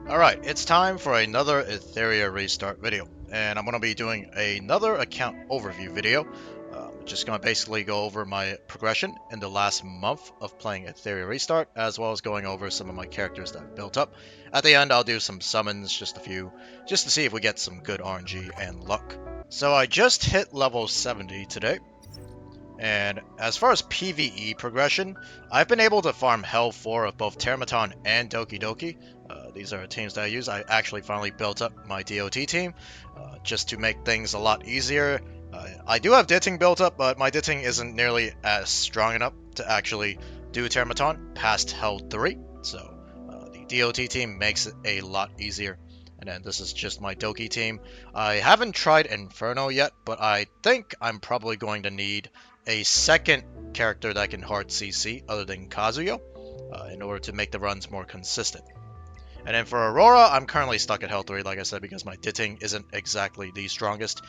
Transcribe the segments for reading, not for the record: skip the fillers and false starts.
Alright, it's time for another Etheria restart video, and I'm going to be doing another account overview video. Just going to basically go over my progression in the last month of playing Etheria restart, as well as going over some of my characters that I've built up. At the end, I'll do some summons, just a few, just to see if we get some good RNG and luck. So I just hit level 70 today. And as far as PvE progression, I've been able to farm Hell 4 of both Termaton and Doki Doki. These are teams that I use. I actually finally built up my DOT team just to make things a lot easier. I do have Ditting built up, but my Ditting isn't nearly as strong enough to actually do Termaton past Hell 3. So the DOT team makes it a lot easier. And then this is just my Doki team. I haven't tried Inferno yet, but I think I'm probably going to need a second character that can hard CC other than Kazuyo in order to make the runs more consistent. And then for Aurora, I'm currently stuck at Hell 3, like I said, because my Ditting isn't exactly the strongest.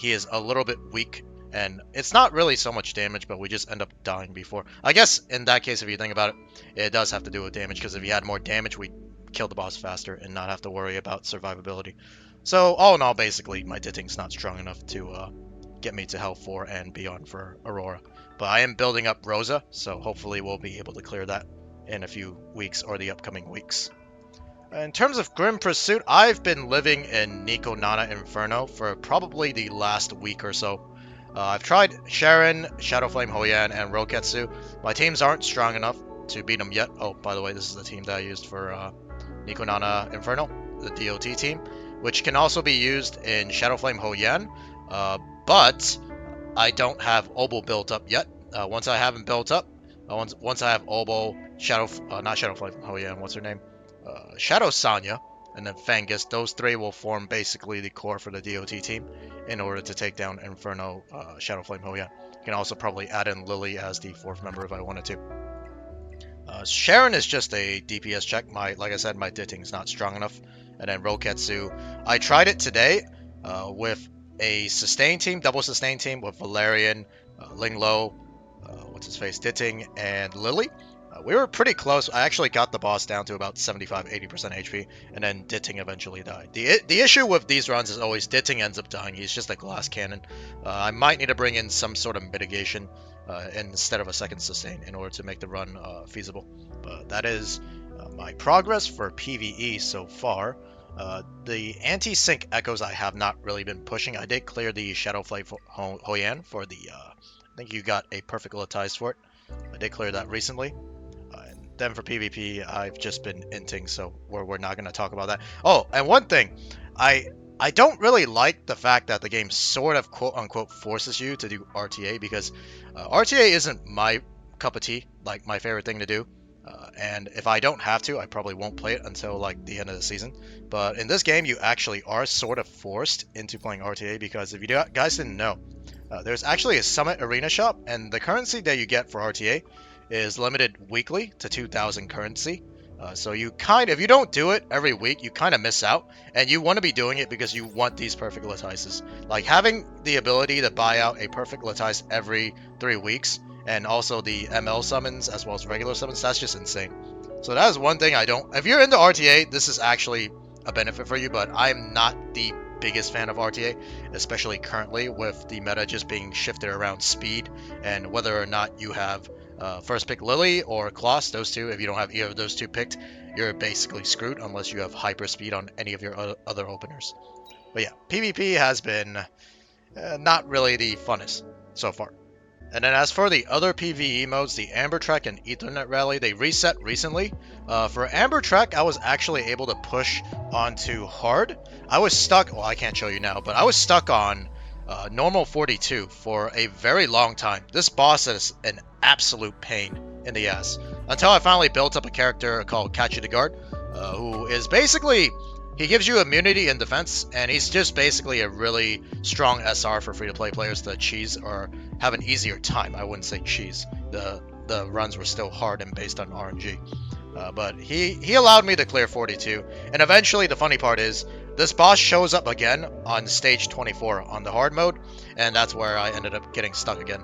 He is a little bit weak, and it's not really so much damage, but we just end up dying before. I guess in that case, if you think about it, it does have to do with damage, because if he had more damage, we'd kill the boss faster and not have to worry about survivability. So all in all, basically, my Ditting's not strong enough to get me to Hell 4 and beyond for Aurora. But I am building up Rosa, so hopefully we'll be able to clear that in a few weeks or the upcoming weeks. In terms of Grim Pursuit, I've been living in Nico Nana Inferno for probably the last week or so. I've tried Sharon, Shadowflame Hoyan, and Roketsu. My teams aren't strong enough to beat them yet. Oh, by the way, this is the team that I used for Nico Nana Inferno, the DOT team, which can also be used in Shadowflame Hoyan. But I don't have Obo built up yet. Once I have him built up, once I have Obo, not Shadowflame Hoyan, what's her name? Shadow Sanya, and then Fangus, those three will form basically the core for the DOT team in order to take down Inferno, Shadowflame Hoyan. You can also probably add in Lily as the fourth member if I wanted to. Sharon is just a DPS check. Like I said, my Ditting's not strong enough. And then Roketsu, I tried it today with a sustain team, double sustain team with Valerian, Linglo, what's his face, Ditting, and Lily. We were pretty close. I actually got the boss down to about 75-80% HP, and then Ditting eventually died. The issue with these runs is always Ditting ends up dying. He's just a glass cannon. I might need to bring in some sort of mitigation instead of a second sustain in order to make the run feasible. But that is my progress for PvE so far. The anti-sync echoes I have not really been pushing. I did clear the Shadowflame Hoyan for the, I think you got a perfect Latize for it. I did clear that recently. And then for PvP, I've just been inting, so we're not going to talk about that. Oh, and one thing, I don't really like the fact that the game sort of quote-unquote forces you to do RTA, because RTA isn't my cup of tea, like my favorite thing to do. And if I don't have to, I probably won't play it until like the end of the season. But in this game, you actually are sort of forced into playing RTA, because if you guys didn't know, there's actually a Summit Arena shop, and the currency that you get for RTA is limited weekly to 2,000 currency. So you if you don't do it every week, you kind of miss out, and you want to be doing it because you want these perfect Latizes. Like having the ability to buy out a perfect Latize every 3 weeks, and also the ML summons as well as regular summons, that's just insane. So that is one thing I don't... If you're into RTA, this is actually a benefit for you, but I'm not the biggest fan of RTA, especially currently with the meta just being shifted around speed and whether or not you have first pick Lily or Kloss, those two. If you don't have either of those two picked, you're basically screwed unless you have hyper speed on any of your other openers. But yeah, PvP has been not really the funnest so far. And then as for the other PvE modes, the Amber Trek and Ethernet Rally, they reset recently. For Amber Trek, I was actually able to push onto hard. I was stuck, well, I can't show you now, but I was stuck on normal 42 for a very long time. This boss is an absolute pain in the ass. Until I finally built up a character called Kachi the Guard, who is basically... He gives you immunity and defense, and he's just basically a really strong SR for free-to-play players to cheese or have an easier time. I wouldn't say cheese. The runs were still hard and based on RNG. But he allowed me to clear 42. And eventually, the funny part is, this boss shows up again on stage 24 on the hard mode, and that's where I ended up getting stuck again.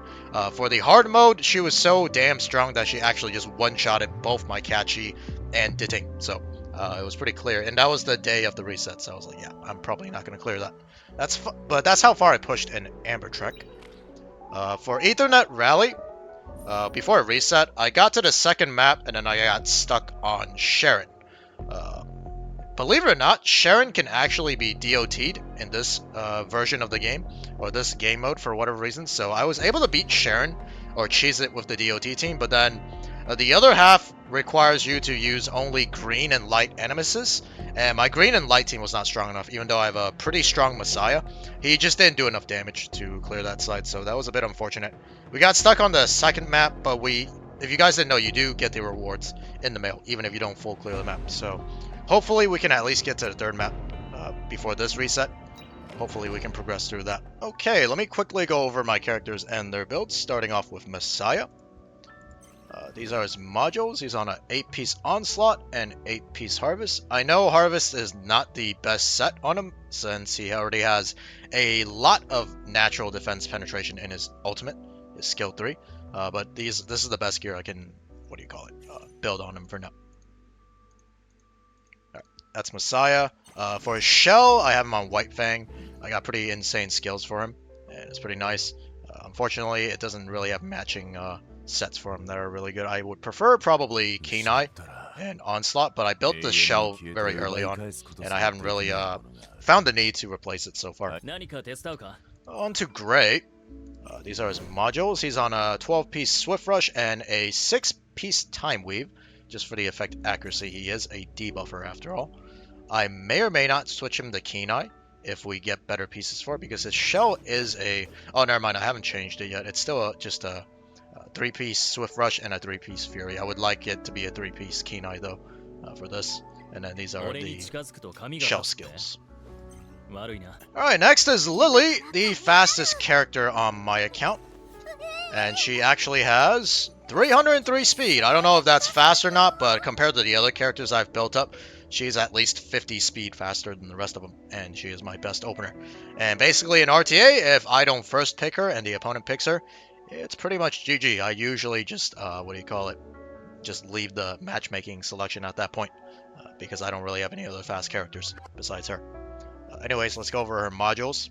For the hard mode, she was so damn strong that she actually just one-shotted both my Kachi and Ditting. So It was pretty clear, and that was the day of the reset, so I was like, yeah, I'm probably not going to clear that. But that's how far I pushed in Amber Trek. For Ethernet Rally, before a reset, I got to the second map, and then I got stuck on Sharon. Believe it or not, Sharon can actually be DOT'd in this version of the game, or this game mode for whatever reason. So I was able to beat Sharon, or cheese it with the DOT team, but then the other half requires you to use only green and light enemies, and my green and light team was not strong enough, even though I have a pretty strong Messiah. He just didn't do enough damage to clear that side, so that was a bit unfortunate. We got stuck on the second map, but if you guys didn't know, you do get the rewards in the mail, even if you don't full clear the map. So hopefully we can at least get to the third map before this reset. Hopefully we can progress through that. Okay, let me quickly go over my characters and their builds, starting off with Messiah. These are his modules. He's on an 8-piece Onslaught and 8-piece Harvest. I know Harvest is not the best set on him, since he already has a lot of natural defense penetration in his ultimate, his skill 3. But this is the best gear I can, build on him for now. Alright, that's Messiah. For his shell, I have him on White Fang. I got pretty insane skills for him, and it's pretty nice. Unfortunately, it doesn't really have matching sets for him that are really good. I would prefer probably Kenai and Onslaught, but I built the shell very early on, and I haven't really found the need to replace it so far. On to Gray. These are his modules. He's on a 12-piece Swift Rush and a 6-piece Time Weave, just for the effect accuracy. He is a debuffer after all. I may or may not switch him to Kenai if we get better pieces for it, because his shell is a... Oh, never mind, I haven't changed it yet. It's still just a 3-piece Swift Rush and a 3-piece Fury. I would like it to be a 3-piece Kenai, though, for this. And then these are the shell skills. Alright, next is Lily, the fastest character on my account. And she actually has 303 speed. I don't know if that's fast or not, but compared to the other characters I've built up, she's at least 50 speed faster than the rest of them, and she is my best opener. And basically in RTA, if I don't first pick her and the opponent picks her, it's pretty much GG. I usually just, just leave the matchmaking selection at that point, because I don't really have any other fast characters besides her. Anyways, let's go over her modules.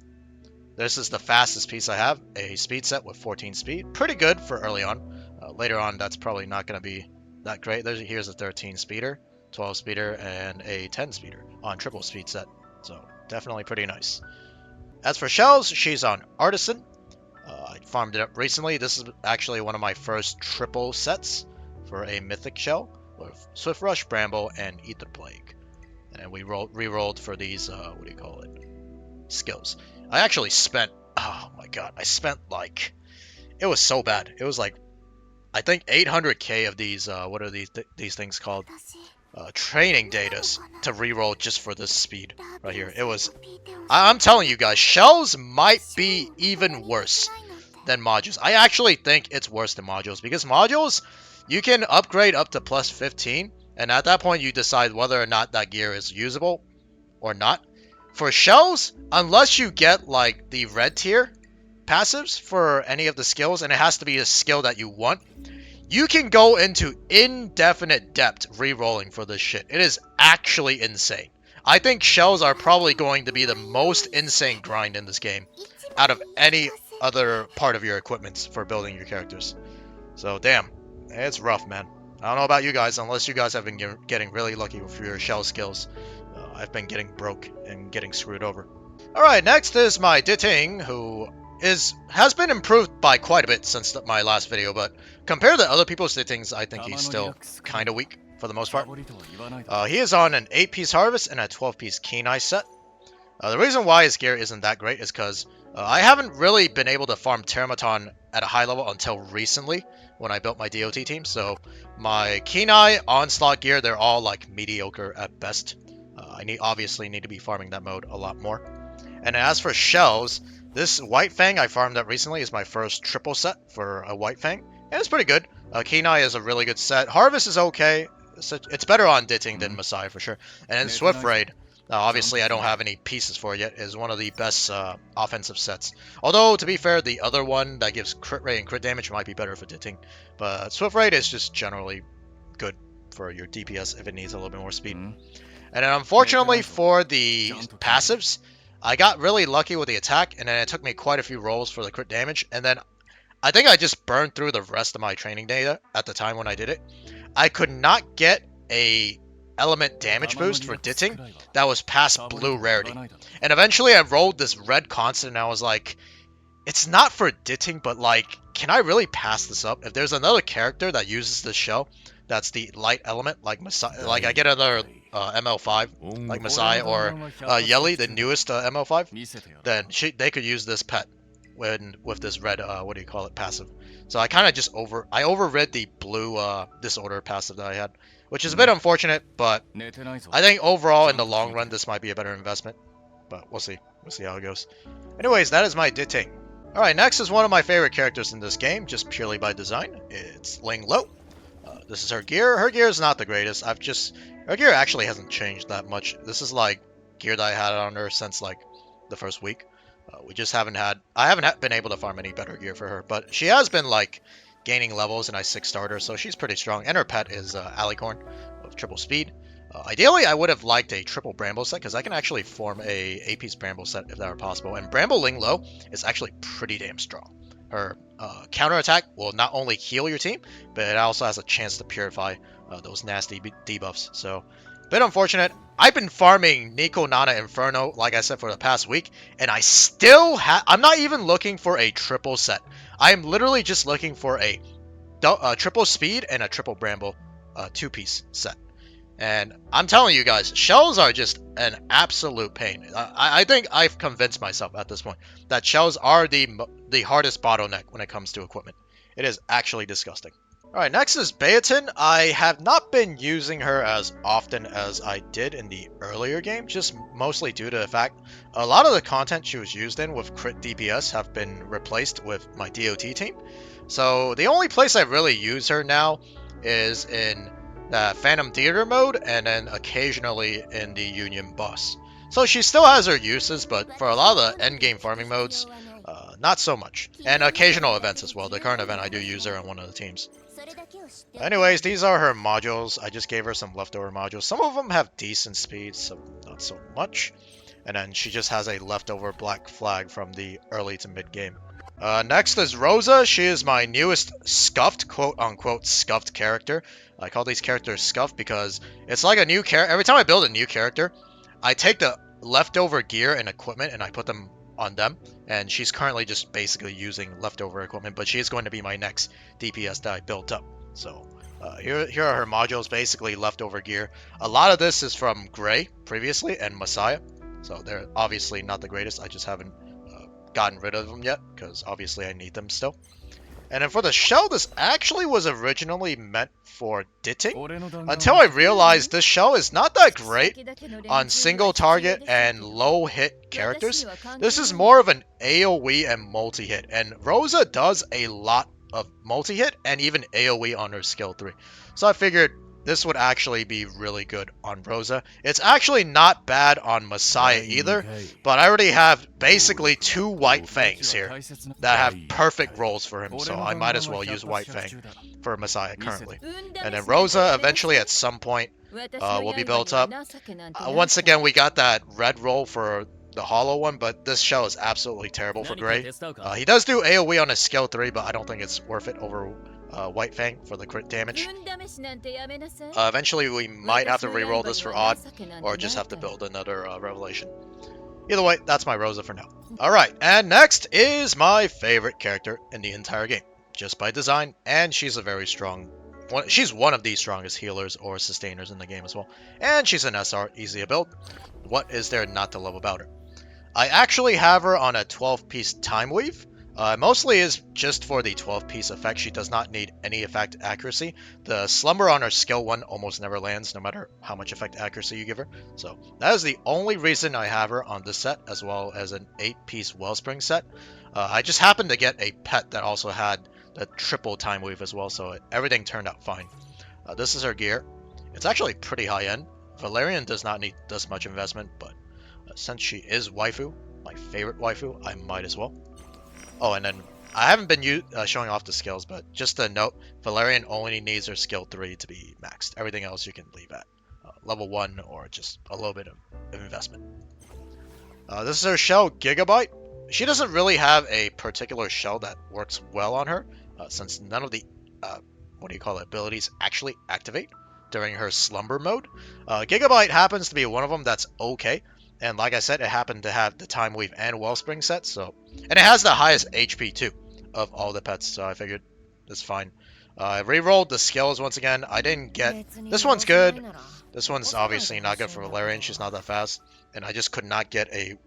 This is the fastest piece I have, a speed set with 14 speed. Pretty good for early on. Later on, that's probably not going to be that great. Here's a 13 speeder, 12 speeder, and a 10 speeder on triple speed set. So definitely pretty nice. As for shells, she's on Artisan. I farmed it up recently. This is actually one of my first triple sets for a mythic shell with Swift Rush, Bramble, and Ether Plague. And we re-rolled for these, skills. I actually spent, oh my god, it was so bad. It was like, I think 800k of these, what are these things called? Training datas to re-roll just for this speed right here. It was, I'm telling you guys, shells might be even worse than modules. I actually think it's worse than modules, because modules, you can upgrade up to plus 15, and at that point you decide whether or not that gear is usable or not. For shells, unless you get like the red tier passives for any of the skills, and it has to be a skill that you want, you can go into indefinite depth re-rolling for this shit. It is actually insane. I think shells are probably going to be the most insane grind in this game out of any other part of your equipment for building your characters. So damn, it's rough, man. I don't know about you guys, unless you guys have been getting really lucky with your shell skills. I've been getting broke and getting screwed over. Alright, next is my Ditting, who has been improved by quite a bit since my last video, but compared to other people's Dittings, I think he's still kind of weak for the most part. He is on an 8-piece Harvest and a 12-piece Kenai set. The reason why his gear isn't that great is because I haven't really been able to farm Teramaton at a high level until recently when I built my DOT team. So my Kenai, Onslaught gear, they're all like mediocre at best. I obviously need to be farming that mode a lot more. And as for shells, this White Fang I farmed up recently is my first triple set for a White Fang. And it's pretty good. Kenai is a really good set. Harvest is okay. It's better on Ditting than Messiah for sure. And then Swift Raid, obviously I don't have any pieces for it yet, is one of the best offensive sets. Although, to be fair, the other one that gives crit rate and crit damage might be better for Ditting. But Swift Raid is just generally good for your DPS if it needs a little bit more speed. And then unfortunately for the passives, I got really lucky with the attack, and then it took me quite a few rolls for the crit damage, and then I think I just burned through the rest of my training data at the time when I did it. I could not get a element damage boost for ditting that was past blue rarity. And eventually I rolled this red constant and I was like, it's not for ditting, but like, can I really pass this up? If there's another character that uses this shell, that's the light element, like Messiah, like I get another ML5, like Messiah or Yelly, the newest ML5, then they could use this pet with this red, what do you call it, passive. So I kind of just overrid the blue disorder passive that I had, which is a bit unfortunate, but I think overall in the long run this might be a better investment. But we'll see. We'll see how it goes. Anyways, that is my ditting. Alright, next is one of my favorite characters in this game, just purely by design. It's Ling Lo. This is her gear. Her gear is not the greatest. Her gear actually hasn't changed that much. This is like gear that I had on her since like the first week. We just haven't been able to farm any better gear for her, but she has been like gaining levels, and I 6-starred her, so she's pretty strong. And her pet is Alicorn of triple speed. Ideally, I would have liked a triple Bramble set, because I can actually form a 8-piece Bramble set if that were possible. And Bramble Ling Lo is actually pretty damn strong. Her counter attack will not only heal your team, but it also has a chance to purify those nasty debuffs. So, a bit unfortunate. I've been farming Nico, Nana, Inferno, like I said, for the past week, and I still I'm not even looking for a triple set. I am literally just looking for a triple speed and a triple Bramble 2-piece set. And I'm telling you guys, shells are just an absolute pain. I think I've convinced myself at this point that shells are the hardest bottleneck when it comes to equipment. It is actually disgusting. Alright, next is Beatin. I have not been using her as often as I did in the earlier game, just mostly due to the fact a lot of the content she was used in with crit DPS have been replaced with my DOT team. So the only place I really use her now is in the Phantom Theater mode, and then occasionally in the Union Boss. So she still has her uses, but for a lot of the endgame farming modes, not so much. And occasional events as well. The current event, I do use her on one of the teams. Anyways, these are her modules. I just gave her some leftover modules. Some of them have decent speed, some not so much. And then she just has a leftover black flag from the early to mid game. Next is Rosa. She is my newest scuffed, quote-unquote, scuffed character. I call these characters scuffed because it's like a new character. Every time I build a new character, I take the leftover gear and equipment and I put them on them. And she's currently just basically using leftover equipment, but she is going to be my next DPS that I built up. So here are her modules, basically leftover gear. A lot of this is from Gray previously and Messiah. So they're obviously not the greatest. I just haven't gotten rid of them yet, because obviously I need them still. And then for the shell, this actually was originally meant for ditting, until I realized this shell is not that great on single target and low hit characters. This is more of an AoE and multi-hit, and Rosa does a lot of multi-hit and even AoE on her skill 3. So I figured this would actually be really good on Rosa. It's actually not bad on Messiah either, but I already have basically 2 White Fangs here that have perfect roles for him, so I might as well use White Fang for Messiah currently. And then Rosa eventually at some point will be built up. Once again, we got that red roll for the hollow one, but this shell is absolutely terrible for Gray. He does do AoE on his skill 3, but I don't think it's worth it over White Fang for the crit damage. Eventually we might have to reroll this for odd, or just have to build another Revelation. Either way, that's my Rosa for now. Alright, and next is my favorite character in the entire game, just by design, and she's a very strong one. She's one of the strongest healers or sustainers in the game as well, and she's an SR, easy to build. What is there not to love about her? I actually have her on a 12-piece Time Weave. Mostly is just for the 12-piece effect. She does not need any effect accuracy. The Slumber on her skill 1 almost never lands, no matter how much effect accuracy you give her. So that is the only reason I have her on this set, as well as an 8-piece Wellspring set. I just happened to get a pet that also had the triple Time Weave as well, so everything turned out fine. This is her gear. It's actually pretty high-end. Valerian does not need this much investment, but since she is waifu, my favorite waifu, I might as well. Oh, and then I haven't been showing off the skills, but just a note, Valerian only needs her skill 3 to be maxed. Everything else you can leave at level 1 or just a little bit of investment. This is her shell, Gigabyte. She doesn't really have a particular shell that works well on her, since none of the, abilities actually activate during her slumber mode. Gigabyte happens to be one of them that's okay, and like I said, it happened to have the Time Weave and Wellspring set, and it has the highest HP too of all the pets, so I figured it's fine. I re-rolled the skills once again. I didn't get... This one's good. This one's obviously not good for Valerian. She's not that fast. And I just could not get a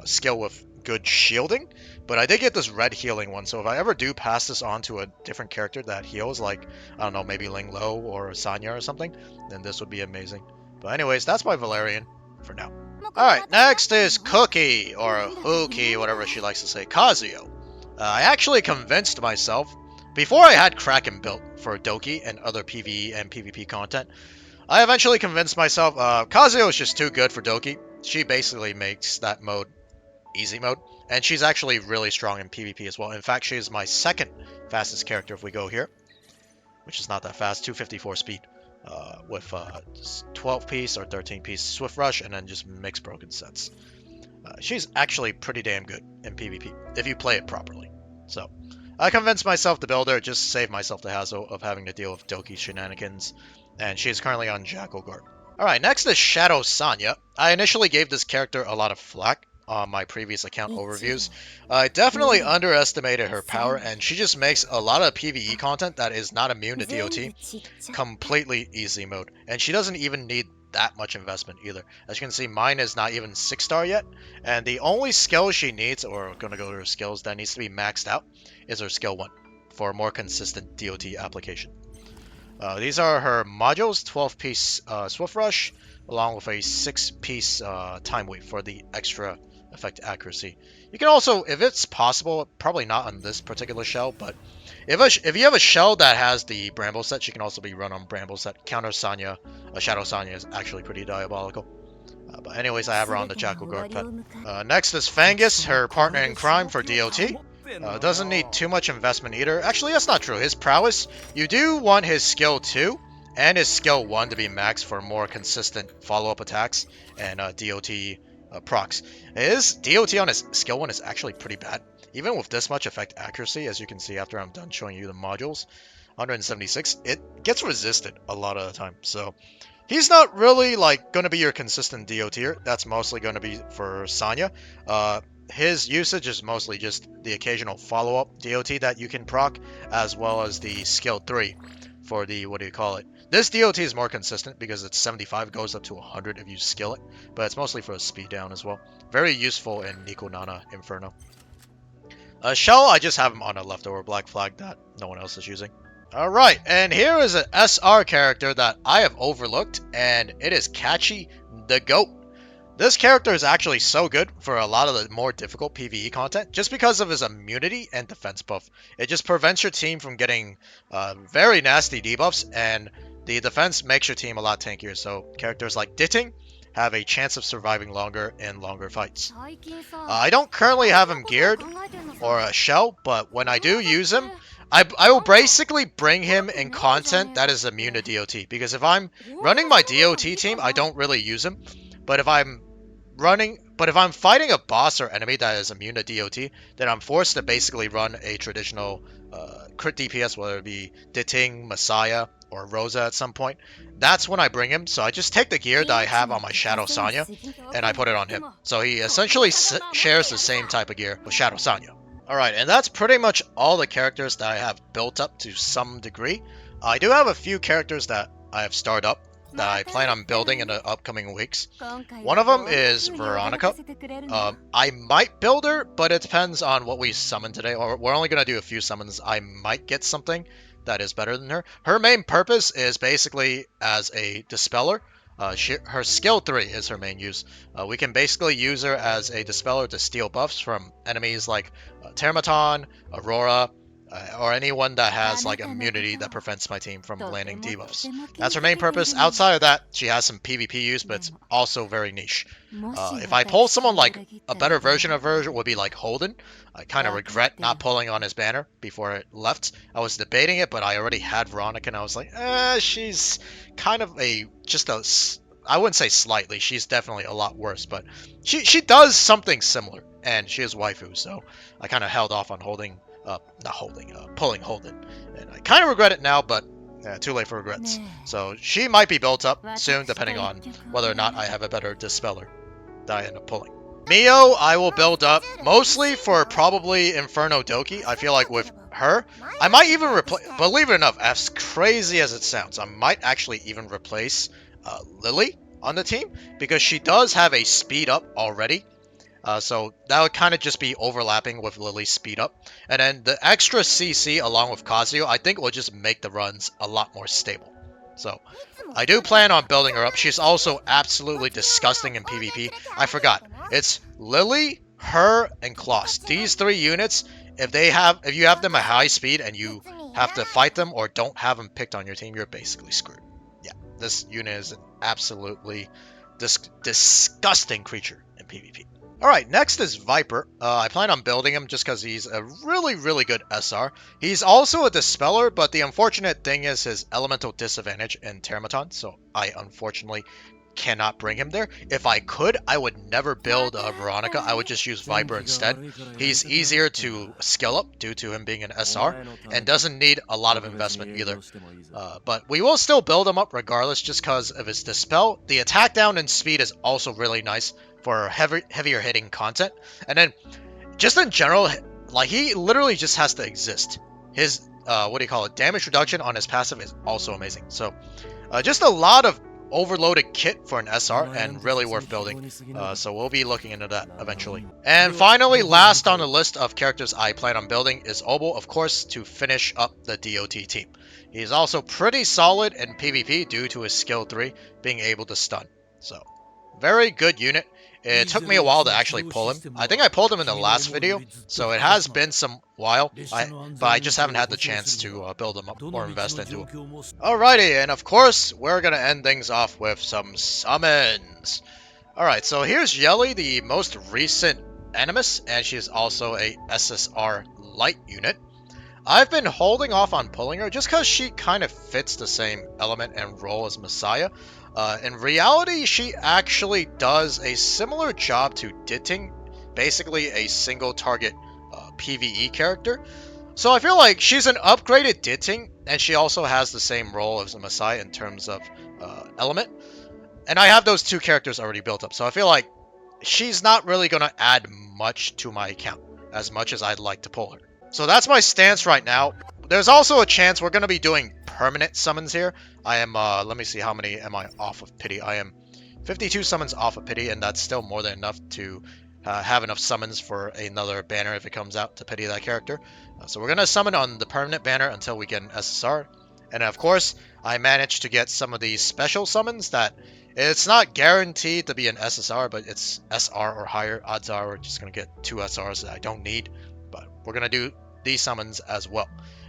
skill with good shielding. But I did get this red healing one. So if I ever do pass this on to a different character that heals, like, I don't know, maybe Ling Lo or Sanya or something, then this would be amazing. But anyways, that's my Valerian for now. Alright, next is Cookie, or Hookie, whatever she likes to say, Kazuyo. I actually convinced myself, before I had Kraken built for Doki and other PvE and PvP content, I eventually convinced myself Kazuyo is just too good for Doki. She basically makes that mode easy mode, and she's actually really strong in PvP as well. In fact, she is my second fastest character if we go here, which is not that fast, 254 speed, with 12 piece or 13 piece Swift Rush, and then just mixed broken sets. She's actually pretty damn good in PvP, if you play it properly. So, I convinced myself to build her, just to save myself the hassle of having to deal with Doki's shenanigans, and she is currently on Jackal Guard. Alright, next is Shadow Sanya. I initially gave this character a lot of flack on my previous account overviews. I definitely underestimated her power, and she just makes a lot of PvE content that is not immune to DOT completely easy mode, and she doesn't even need that much investment either. As you can see, mine is not even 6-star yet, and the only skill she needs, or gonna go to her skills that needs to be maxed out, is her skill 1 for a more consistent DOT application. These are her modules, 12-piece Swift Rush, along with a 6-piece Time Weave for the extra effect accuracy. You can also, if it's possible, probably not on this particular shell, but if you have a shell that has the Bramble set, she can also be run on Bramble set. Counter Sanya, Shadow Sanya is actually pretty diabolical. But anyways, I have her on the Jackal Guard pet. Next is Fangus, her partner in crime for DOT. Doesn't need too much investment either. Actually, that's not true. His prowess, you do want his skill 2 and his skill 1 to be maxed for more consistent follow-up attacks and DOT procs. His DOT on his skill 1 is actually pretty bad. Even with this much effect accuracy, as you can see after I'm done showing you the modules, 176, it gets resisted a lot of the time. So he's not really like going to be your consistent DOTer. That's mostly going to be for Sanya. His usage is mostly just the occasional follow-up DOT that you can proc, as well as the skill 3 for the, This DOT is more consistent because it's 75, goes up to 100 if you skill it, but it's mostly for a speed down as well. Very useful in Nico Nana Inferno. Shell, I just have him on a leftover black flag that no one else is using. Alright, and here is an SR character that I have overlooked, and it is Catchy the Goat. This character is actually so good for a lot of the more difficult PvE content, just because of his immunity and defense buff. It just prevents your team from getting very nasty debuffs, and the defense makes your team a lot tankier, so characters like Ditting have a chance of surviving longer in longer fights. I don't currently have him geared or a shell, but when I do use him, I will basically bring him in content that is immune to DOT, because if I'm running my DOT team, I don't really use him. But if I'm fighting a boss or enemy that is immune to DOT, then I'm forced to basically run a traditional crit DPS, whether it be Ditting, Messiah, or Rosa at some point. That's when I bring him. So I just take the gear that I have on my Shadow Sanya, and I put it on him. So he essentially shares the same type of gear with Shadow Sanya. Alright, and that's pretty much all the characters that I have built up to some degree. I do have a few characters that I have started up that I plan on building in the upcoming weeks. One of them is Veronica. I might build her, but it depends on what we summon today. Or we're only going to do a few summons. I might get something that is better than her. Her main purpose is basically as a dispeller. Her skill 3 is her main use. We can basically use her as a dispeller to steal buffs from enemies like Termaton, Aurora, or anyone that has like immunity that prevents my team from landing debuffs. That's her main purpose. Outside of that, she has some PvP use, but it's also very niche. If I pull someone like a better version of her would be like Holden. I kind of regret not pulling on his banner before it left. I was debating it, but I already had Veronica, and I was like, she's kind of I wouldn't say slightly. She's definitely a lot worse, but she does something similar, and she is waifu, so I kind of held off on pulling Holden. And I kind of regret it now, but too late for regrets. So she might be built up soon, depending on whether or not I have a better Dispeller that I end up pulling. Mio, I will build up mostly for probably Inferno Doki. I feel like with her, I might even replace, believe it or not, as crazy as it sounds, I might actually even replace Lily on the team, because she does have a speed up already. So that would kind of just be overlapping with Lily's speed up. And then the extra CC along with Kazuyo, I think will just make the runs a lot more stable. So I do plan on building her up. She's also absolutely disgusting in PvP. I forgot. It's Lily, her, and Kloss. These 3 units, if you have them at high speed and you have to fight them or don't have them picked on your team, you're basically screwed. Yeah, this unit is an absolutely disgusting creature in PvP. Alright, next is Viper. I plan on building him just because he's a really, really good SR. He's also a Dispeller, but the unfortunate thing is his elemental disadvantage in Termaton, so I unfortunately cannot bring him there. If I could, I would never build Veronica. I would just use Viper instead. He's easier to skill up due to him being an SR, and doesn't need a lot of investment either. But we will still build him up regardless just because of his Dispel. The attack down and speed is also really nice for heavier hitting content. And then, just in general, like, he literally just has to exist. His, damage reduction on his passive is also amazing. So, just a lot of overloaded kit for an SR, and really worth building. So we'll be looking into that eventually. And finally, last on the list of characters I plan on building is Obel, of course, to finish up the DOT team. He's also pretty solid in PvP due to his skill 3 being able to stun. So, very good unit. It took me a while to actually pull him. I think I pulled him in the last video, so it has been some while, but I just haven't had the chance to build him up or invest into him. Alrighty, and of course, we're going to end things off with some summons. Alright, so here's Yelly, the most recent Animus, and she's also a SSR light unit. I've been holding off on pulling her just because she kind of fits the same element and role as Messiah. In reality, she actually does a similar job to Ditting, basically a single target PvE character. So I feel like she's an upgraded Ditting, and she also has the same role as a Messiah in terms of element. And I have those 2 characters already built up, so I feel like she's not really going to add much to my account, as much as I'd like to pull her. So that's my stance right now. There's also a chance we're going to be doing permanent summons here. I am, let me see, how many am I off of Pity? I am 52 summons off of Pity, and that's still more than enough to have enough summons for another banner if it comes out to Pity that character. So we're going to summon on the permanent banner until we get an SSR. And of course, I managed to get some of these special summons that it's not guaranteed to be an SSR, but it's SR or higher. Odds are we're just going to get 2 SRs that I don't need, but we're going to do these summons as well.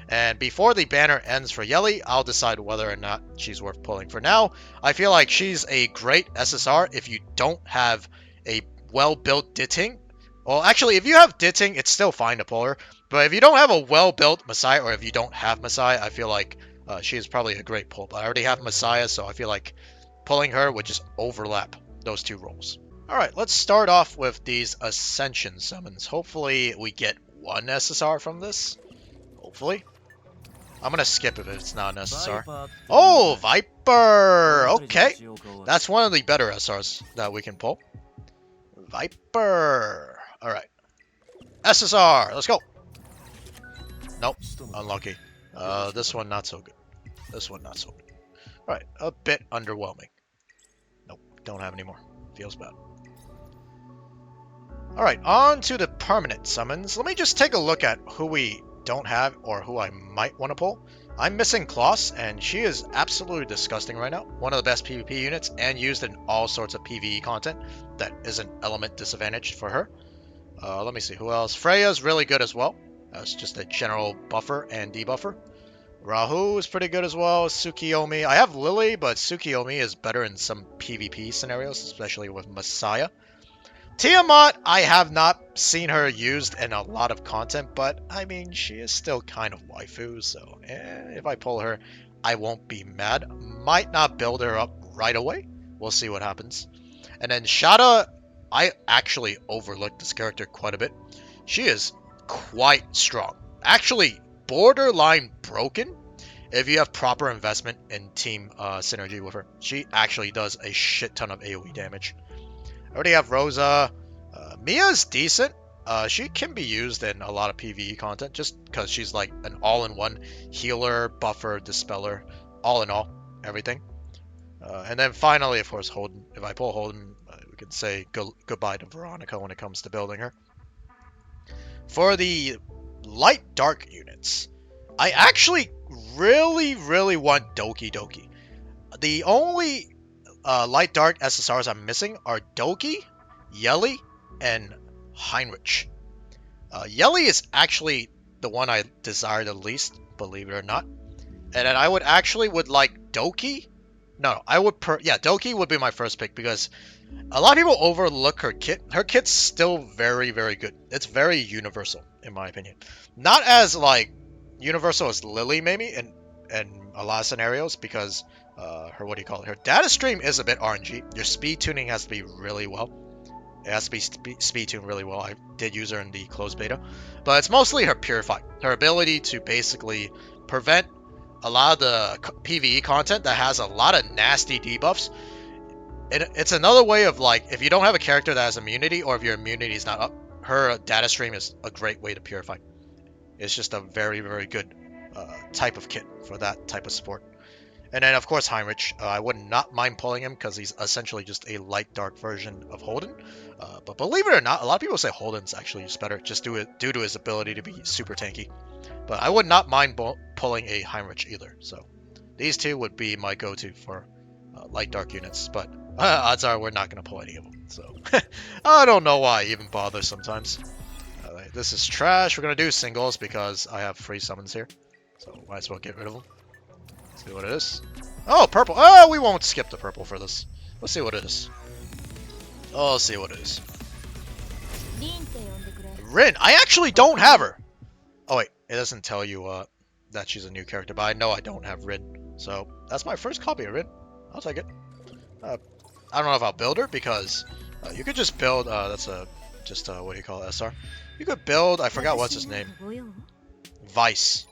And before the banner ends for Yelly, I'll decide whether or not she's worth pulling. For now, I feel like she's a great SSR if you don't have a well-built Ditting. Well, actually, if you have Ditting, it's still fine to pull her. But if you don't have a well-built Messiah, or if you don't have Messiah, I feel like she is probably a great pull. But I already have Messiah, so I feel like pulling her would just overlap those 2 roles. Alright, let's start off with these Ascension summons. Hopefully we get 1 SSR from this. Hopefully. I'm gonna skip if it's not an SSR. Oh, Viper! Okay. That's one of the better SRs that we can pull. Viper! Alright. SSR! Let's go! Nope. Unlucky. This one not so good. This one not so good. Alright. A bit underwhelming. Nope. Don't have any more. Feels bad. Alright. On to the permanent summons. Let me just take a look at who we don't have or who I might want to pull. I'm missing Kloss, and she is absolutely disgusting right now. One of the best PvP units and used in all sorts of PvE content that isn't element disadvantaged for her. Let me see who else. Freya's really good as well. as just a general buffer and debuffer. Rahu is pretty good as well. Tsukiyomi. I have Lily, but Tsukiyomi is better in some PvP scenarios, especially with Messiah. Tiamat, I have not seen her used in a lot of content, but I mean, she is still kind of waifu, so if I pull her, I won't be mad. Might not build her up right away. We'll see what happens. And then Shada, I actually overlooked this character quite a bit. She is quite strong. Actually, borderline broken if you have proper investment in team synergy with her. She actually does a shit ton of AoE damage. I already have Rosa. Mia's decent. She can be used in a lot of PvE content just because she's like an all-in-one healer, buffer, dispeller, all in all, everything. And then finally, of course, Holden. If I pull Holden, we can say goodbye to Veronica when it comes to building her. For the light dark units, I actually really want Doki Doki. The only light dark SSRs I'm missing are Doki, Yeli, and Heinrich. Yeli is actually the one I desire the least, believe it or not. And then I would like Doki. No, I would Doki would be my first pick because a lot of people overlook her kit. Her kit's still very good. It's very universal in my opinion. Not as like universal as Lily maybe in a lot of scenarios because her data stream is a bit RNG. Your speed tuning has to be really well. It has to be speed tuned really well. I did use her in the closed beta, but it's mostly her purify, her ability to basically prevent a lot of the PvE content that has a lot of nasty debuffs. It's another way of like, if you don't have a character that has immunity, or if your immunity is not up, her data stream is a great way to purify. It's just a very good type of kit for that type of support. And then of course Heinrich, I would not mind pulling him because he's essentially just a light dark version of Holden. But believe it or not, a lot of people say Holden's actually just better, just due to his ability to be super tanky. But I would not mind pulling a Heinrich either. So these two would be my go-to for light dark units. But odds are we're not going to pull any of them. So I don't know why I even bother sometimes. This is trash. We're going to do singles because I have free summons here. So might as well get rid of them. See what it is. Oh, purple. Oh, we won't skip the purple for this. Let's see what it is. Oh, let's see what it is. Rin. I actually don't have her. Oh, wait. It doesn't tell you that she's a new character, but I know I don't have Rin. So, that's my first copy of Rin. I'll take it. I don't know if I'll build her, because you could just build... that's a... Just, what do you call it? SR? You could build... I forgot what's his name. Vice.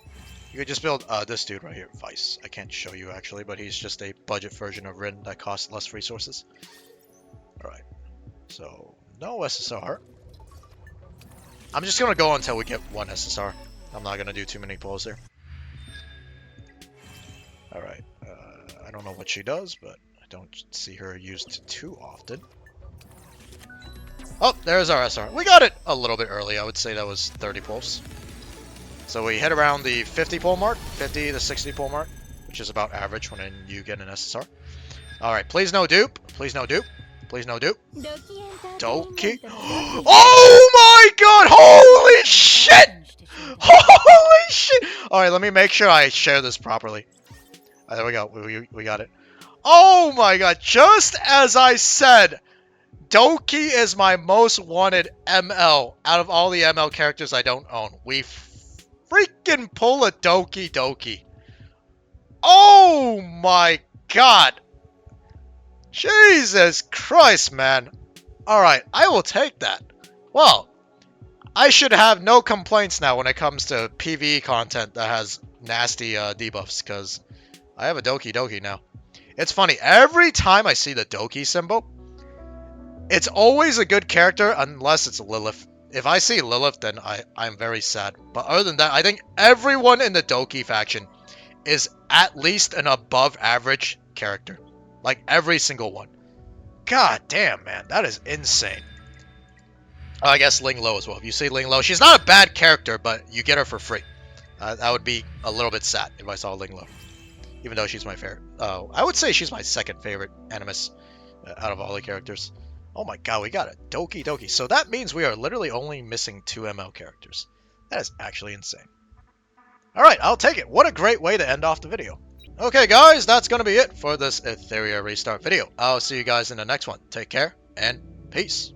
You could just build this dude right here, Vice. I can't show you actually, but he's just a budget version of Rin that costs less resources. Alright. So, no SSR. I'm just gonna go until we get one SSR. I'm not gonna do too many pulls here. Alright. I don't know what she does, but I don't see her used too often. Oh, there's our SR. We got it a little bit early. I would say that was 30 pulls. So we hit around the 50 pull mark, 50 to 60 pull mark, which is about average when you get an SSR. Alright, please no dupe. Please no dupe. Please no dupe. Doki. Oh my god! Holy shit! Holy shit! Alright, let me make sure I share this properly. There we go. We got it. Oh my god! Just as I said, Doki is my most wanted ML out of all the ML characters I don't own. We freaking pull a Doki Doki. Oh my god. Jesus Christ, man. Alright, I will take that. Well, I should have no complaints now when it comes to PvE content that has nasty debuffs, because I have a Doki Doki now. It's funny, every time I see the Doki symbol, it's always a good character unless it's Lilith. If I see Lilith, then I'm very sad. But other than that, I think everyone in the Doki faction is at least an above average character. Like, every single one. God damn, man. That is insane. Oh, I guess Ling Lo as well. If you see Ling Lo, she's not a bad character, but you get her for free. That would be a little bit sad if I saw Ling Lo. Even though she's my favorite. I would say she's my second favorite Animus out of all the characters. Oh my god, we got a Doki Doki. So that means we are literally only missing 2 ML characters. That is actually insane. Alright, I'll take it. What a great way to end off the video. Okay, guys, that's going to be it for this Etheria restart video. I'll see you guys in the next one. Take care, and peace.